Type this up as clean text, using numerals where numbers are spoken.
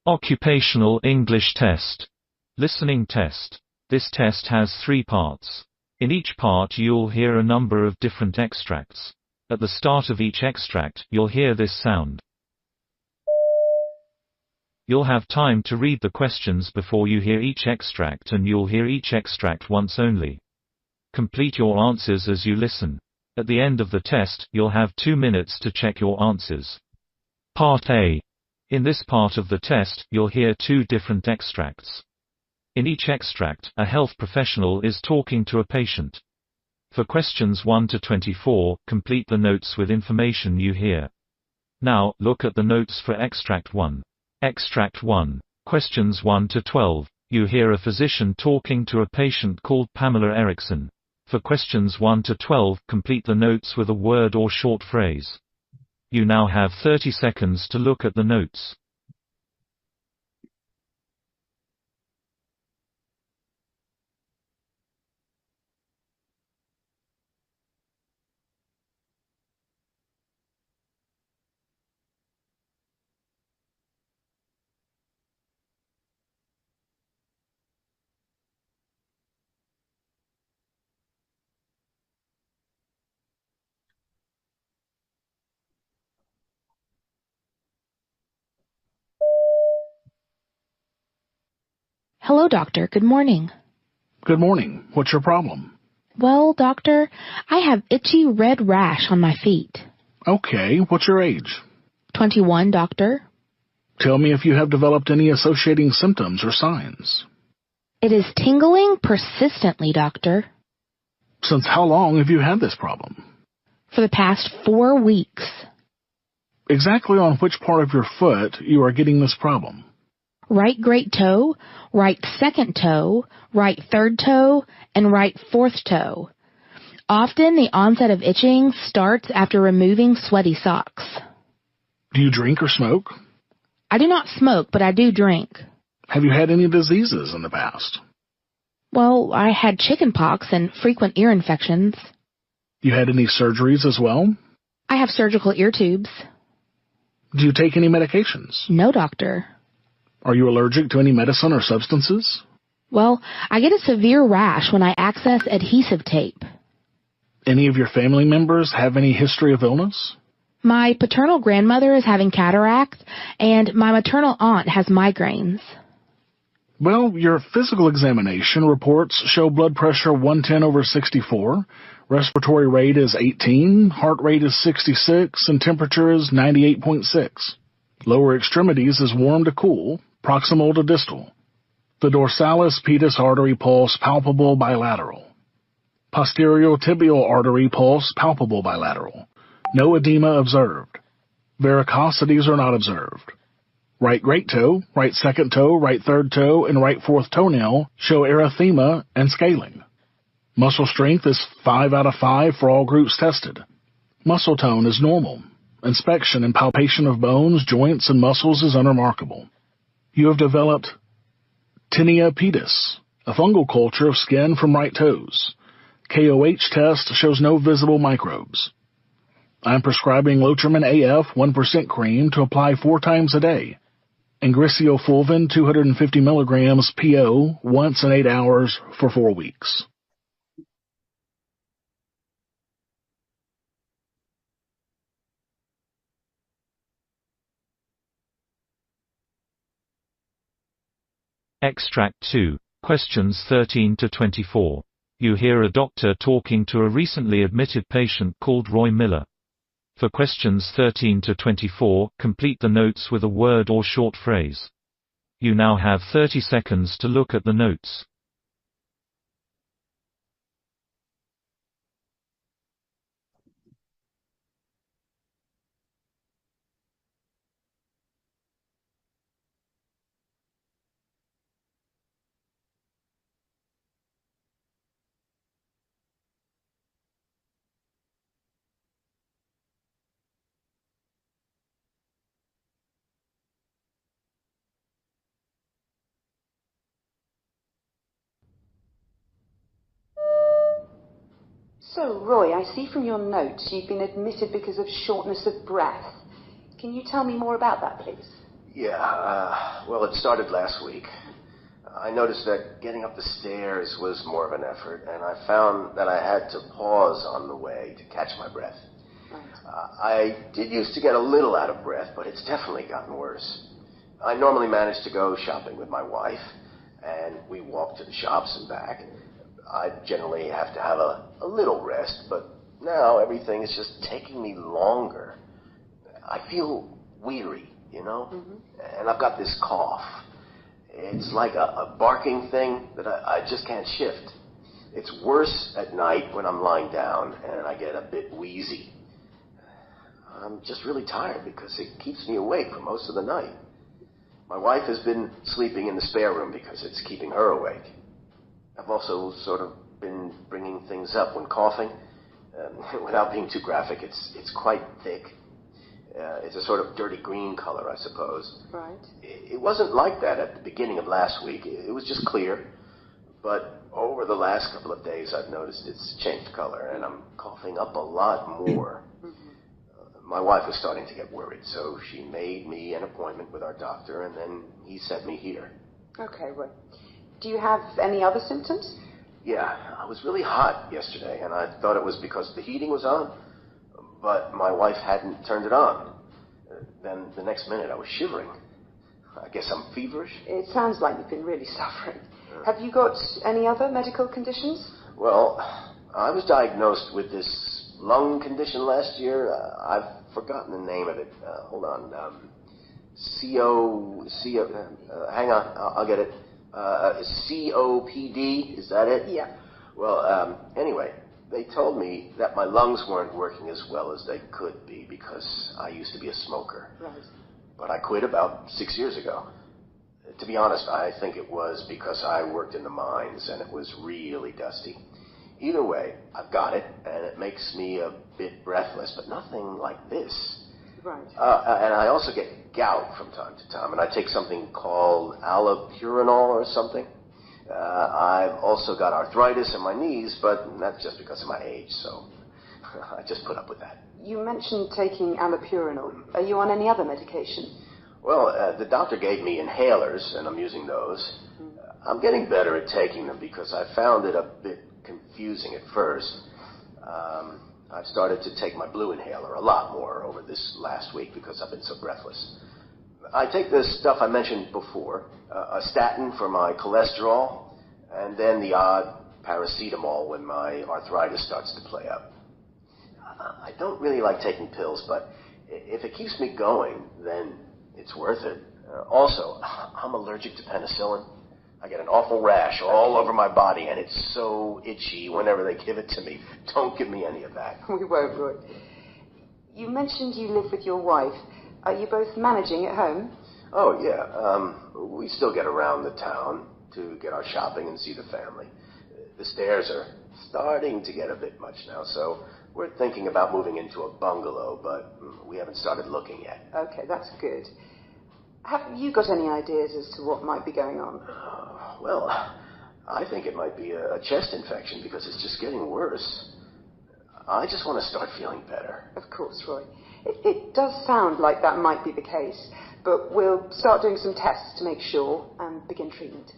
Occupational English Test. Listening test. This test has 3 parts. In each part you'll hear a number of different extracts. At the start of each extract, you'll hear this sound. You'll have time to read the questions before you hear each extract, and you'll hear each extract once only. Complete your answers as you listen. At the end of the test, you'll have 2 minutes to check your answers. Part A. In this part of the test, you'll hear 2 different extracts. In each extract, a health professional is talking to a patient. For questions 1 to 24, complete the notes with information you hear. Now, look at the notes for Extract 1. Extract 1. Questions 1 to 12. You hear a physician talking to a patient called Pamela Erickson. For questions 1 to 12, complete the notes with a word or short phrase. You now have 30 seconds to look at the notes. Hello, doctor. Good morning. Good morning. What's your problem? Well, doctor, I have itchy red rash on my feet. Okay, what's your age? 21, doctor. Tell me if you have developed any associating symptoms or signs. It is tingling persistently, doctor. Since how long have you had this problem? For the past 4 weeks. Exactly on which part of your foot you are getting this problem? Right great toe, right second toe, right third toe, and right fourth toe. Often the onset of itching starts after removing sweaty socks. Do you drink or smoke? I do not smoke, but I do drink. Have you had any diseases in the past? Well, I had chicken pox and frequent ear infections. You had any surgeries as well? I have surgical ear tubes. Do you take any medications? No, doctor. Are you allergic to any medicine or substances? Well, I get a severe rash when I access adhesive tape. Any of your family members have any history of illness? My paternal grandmother is having cataracts, and my maternal aunt has migraines. Well, your physical examination reports show blood pressure 110/64, respiratory rate is 18, heart rate is 66, and temperature is 98.6. Lower extremities is warm to cool, proximal to distal. The dorsalis pedis artery pulse palpable bilateral. Posterior tibial artery pulse palpable bilateral. No edema observed. Varicosities are not observed. Right great toe, right second toe, right third toe, and right fourth toenail show erythema and scaling. Muscle strength is 5 out of 5 for all groups tested. Muscle tone is normal. Inspection and palpation of bones, joints, and muscles is unremarkable. You have developed tinea pedis, a fungal culture of skin from right toes. KOH test shows no visible microbes. I'm prescribing Lotrimin AF 1% cream to apply 4 times a day, and Griseofulvin 250 milligrams PO once in 8 hours for 4 weeks. Extract 2. Questions 13 to 24. You hear a doctor talking to a recently admitted patient called Roy Miller. For questions 13 to 24, complete the notes with a word or short phrase. You now have 30 seconds to look at the notes. So, Roy, I see from your notes you've been admitted because of shortness of breath. Can you tell me more about that, please? Yeah, well, it started last week. I noticed that getting up the stairs was more of an effort, and I found that I had to pause on the way to catch my breath. I did used to get a little out of breath, but it's definitely gotten worse. I normally manage to go shopping with my wife, and we walk to the shops and back. I generally have to have a little rest, but now everything is just taking me longer. I feel weary, you know? And I've got this cough. It's like a barking thing that I just can't shift. It's worse at night when I'm lying down and I get a bit wheezy. I'm just really tired because it keeps me awake for most of the night. My wife has been sleeping in the spare room because it's keeping her awake. I've also sort of been bringing things up when coughing. Without being too graphic, it's quite thick. It's a sort of dirty green color, I suppose. Right. It wasn't like that at the beginning of last week. It was just clear. But over the last couple of days, I've noticed it's changed color, and I'm coughing up a lot more. My wife was starting to get worried, so she made me an appointment with our doctor, and then he sent me here. Okay, well, do you have any other symptoms? Yeah, I was really hot yesterday, and I thought it was because the heating was on. But my wife hadn't turned it on. Then the next minute I was shivering. I guess I'm feverish. It sounds like you've been really suffering. Have you got any other medical conditions? Well, I was diagnosed with this lung condition last year. I've forgotten the name of it. Hold on. Hang on, I'll get it. COPD, is that it? Yeah. Well, anyway, they told me that my lungs weren't working as well as they could be because I used to be a smoker. Right. But I quit about 6 years ago. To be honest, I think it was because I worked in the mines and it was really dusty. Either way, I've got it, and it makes me a bit breathless, but nothing like this. Right. And I also get gout from time to time, and I take something called allopurinol or something. I've also got arthritis in my knees, but that's just because of my age, so I just put up with that. You mentioned taking allopurinol. Are you on any other medication? Well, the doctor gave me inhalers, and I'm using those. I'm getting better at taking them because I found it a bit confusing at first. I've started to take my blue inhaler a lot more over this last week because I've been so breathless. I take the stuff I mentioned before, a statin for my cholesterol, and then the odd paracetamol when my arthritis starts to play up. I don't really like taking pills, but if it keeps me going, then it's worth it. Also, I'm allergic to penicillin. I get an awful rash all over my body, and it's so itchy whenever they give it to me. Don't give me any of that. We won't, Roy. You mentioned you live with your wife. Are you both managing at home? Oh, yeah. We still get around the town to get our shopping and see the family. The stairs are starting to get a bit much now, so we're thinking about moving into a bungalow, but we haven't started looking yet. Okay, that's good. Have you got any ideas as to what might be going on? Well, I think it might be a chest infection because it's just getting worse. I just want to start feeling better. Of course, Roy. It does sound like that might be the case, but we'll start doing some tests to make sure and begin treatment.